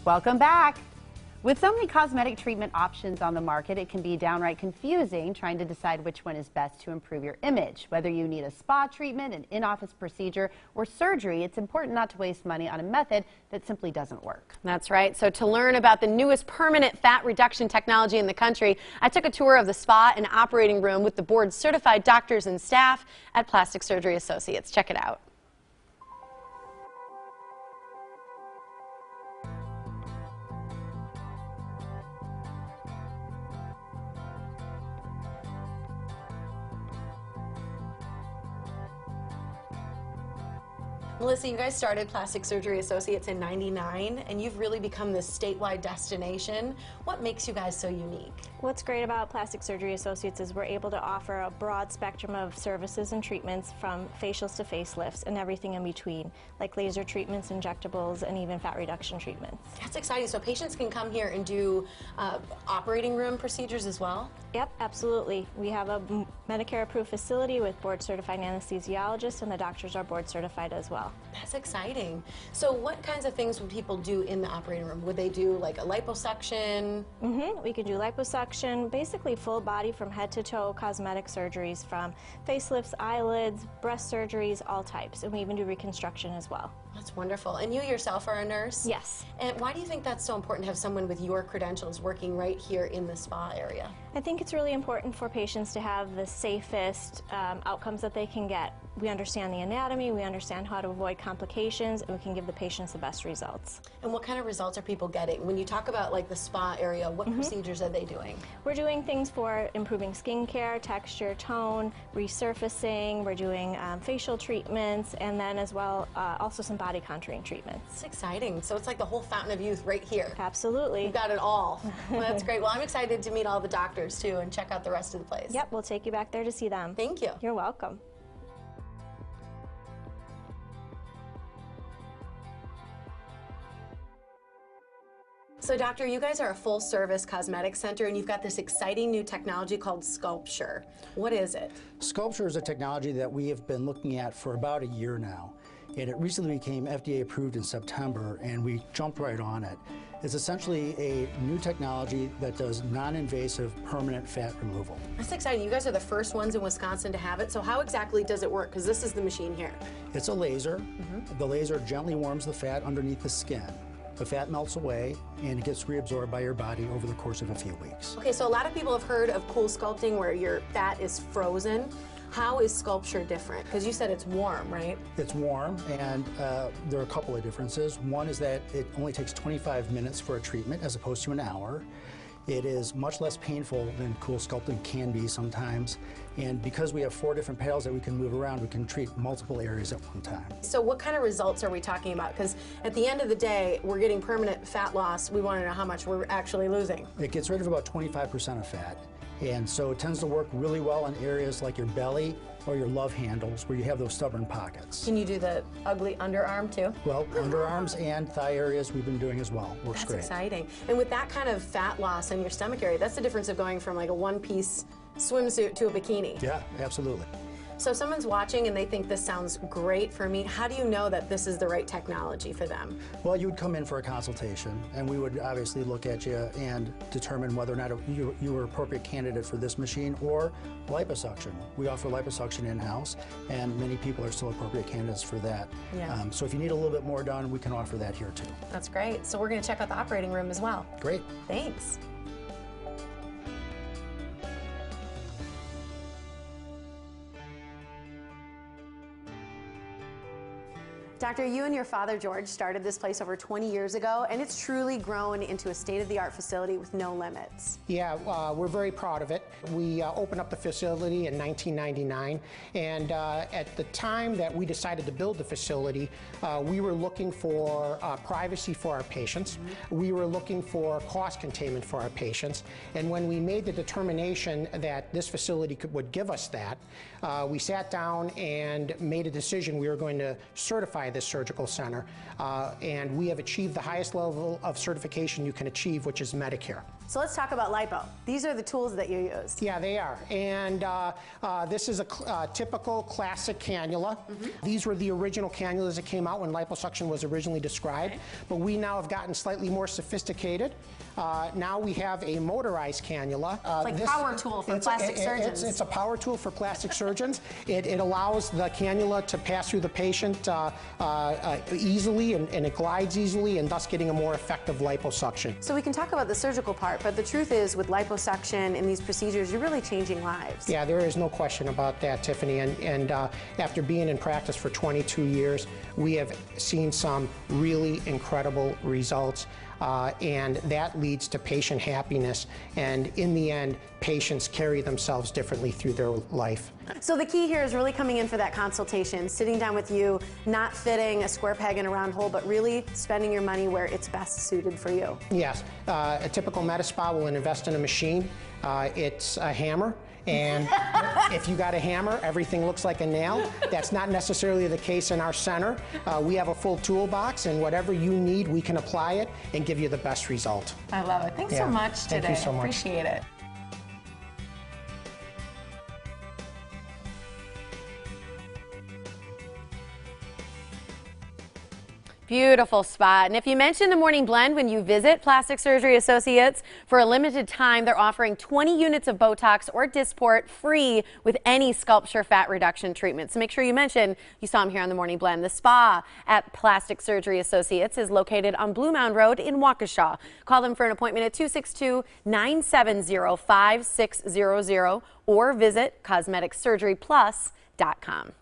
Welcome back. With so many cosmetic treatment options on the market, it can be downright confusing trying to decide which one is best to improve your image. Whether you need a spa treatment, an in-office procedure, or surgery, it's important not to waste money on a method that simply doesn't work. That's right. So to learn about the newest permanent fat reduction technology in the country, I took a tour of the spa and operating room with the board-certified doctors and staff at Plastic Surgery Associates. Check it out. Melissa, you guys started Plastic Surgery Associates in '99, and you've really become this statewide destination. What makes you guys so unique? What's great about Plastic Surgery Associates is we're able to offer a broad spectrum of services and treatments, from facials to facelifts and everything in between, like laser treatments, injectables, and even fat reduction treatments. That's exciting. So patients can come here and do operating room procedures as well? Yep, absolutely. We have a Medicare-approved facility with board-certified anesthesiologists, and the doctors are board-certified as well. That's exciting. So what kinds of things would people do in the operating room? Would they do like a liposuction? We can do liposuction, basically full body from head to toe cosmetic surgeries, from facelifts, eyelids, breast surgeries, all types. And we even do reconstruction as well. That's wonderful. And you yourself are a nurse? Yes. And why do you think that's so important to have someone with your credentials working right here in the spa area? I think it's really important for patients to have the safest outcomes that they can get. We understand the anatomy, we understand how to avoid complications, and we can give the patients the best results. And what kind of results are people getting? When you talk about like the spa area, what procedures are they doing? We're doing things for improving skincare, texture, tone, resurfacing. We're doing facial treatments, and then as well also some body contouring treatments. It's exciting. So it's like the whole fountain of youth right here. Absolutely. You've got it all. Well, that's great. Well, I'm excited to meet all the doctors too and check out the rest of the place. Yep, we'll take you back there to see them. Thank you. You're welcome. So, Doctor, you guys are a full-service cosmetic center, and you've got this exciting new technology called Sculpture. What is it? Sculpture is a technology that we have been looking at for about a year now, and it recently became FDA approved in September, and we jumped right on it. It's essentially a new technology that does non-invasive permanent fat removal. That's exciting. You guys are the first ones in Wisconsin to have it. So how exactly does it work? Because this is the machine here. It's a laser. The laser gently warms the fat underneath the skin. The fat melts away and it gets reabsorbed by your body over the course of a few weeks. Okay, so a lot of people have heard of cool sculpting where your fat is frozen. How is Sculpture different? Because you said it's warm, right? It's warm, and there are a couple of differences. One is that it only takes 25 minutes for a treatment as opposed to an hour. It is much less painful than cool sculpting can be sometimes. And because we have 4 different paddles that we can move around, we can treat multiple areas at one time. So what kind of results are we talking about? Because at the end of the day, we're getting permanent fat loss. We want to know how much we're actually losing. It gets rid of about 25% of fat. And so it tends to work really well in areas like your belly or your love handles where you have those stubborn pockets. Can you do the ugly underarm too? Well, underarms and thigh areas we've been doing as well. Works great. That's exciting. And with that kind of fat loss in your stomach area, that's the difference of going from like a one-piece swimsuit to a bikini. Yeah, absolutely. So if someone's watching and they think this sounds great for me, how do you know that this is the right technology for them? Well, you would come in for a consultation, and we would obviously look at you and determine whether or not you were an appropriate candidate for this machine or liposuction. We offer liposuction in-house, and many people are still appropriate candidates for that. Yeah. So if you need a little bit more done, we can offer that here too. That's great. So we're going to check out the operating room as well. Great. Thanks. Doctor, you and your father, George, started this place over 20 years ago, and it's truly grown into a state-of-the-art facility with no limits. Yeah, we're very proud of it. We opened up the facility in 1999, and at the time that we decided to build the facility, we were looking for privacy for our patients. We were looking for cost containment for our patients, and when we made the determination that this facility would give us that, we sat down and made a decision we were going to certify this surgical center, and we have achieved the highest level of certification you can achieve, which is Medicare. So let's talk about lipo. These are the tools that you used. Yeah, they are. And this is a typical classic cannula. These were the original cannulas that came out when liposuction was originally described. But we now have gotten slightly more sophisticated. Now we have a motorized cannula. It's like power tool for plastic surgeons. It's a power tool for plastic surgeons. It allows the cannula to pass through the patient easily, and it glides easily, and thus getting a more effective liposuction. So we can talk about the surgical part, but the truth is with liposuction and these procedures, you're really changing lives. Yeah, there is no question about that, Tiffany. And after being in practice for 22 years, we have seen some really incredible results. And that leads to patient happiness, and in the end, patients carry themselves differently through their life. So the key here is really coming in for that consultation, sitting down with you, not fitting a square peg in a round hole, but really spending your money where it's best suited for you. Yes, a typical med spa will invest in a machine. It's a hammer. And if you got a hammer, everything looks like a nail. That's not necessarily the case in our center. We have a full toolbox, and whatever you need, we can apply it and give you the best result. I love it. Thanks so much today. Thank you so much. Appreciate it. Beautiful spot. And if you mention the Morning Blend when you visit Plastic Surgery Associates, for a limited time, they're offering 20 units of Botox or Dysport free with any Sculpture fat reduction treatment. So make sure you mention you saw them here on the Morning Blend. The spa at Plastic Surgery Associates is located on Blue Mound Road in Waukesha. Call them for an appointment at 262-970-5600 or visit cosmeticsurgeryplus.com.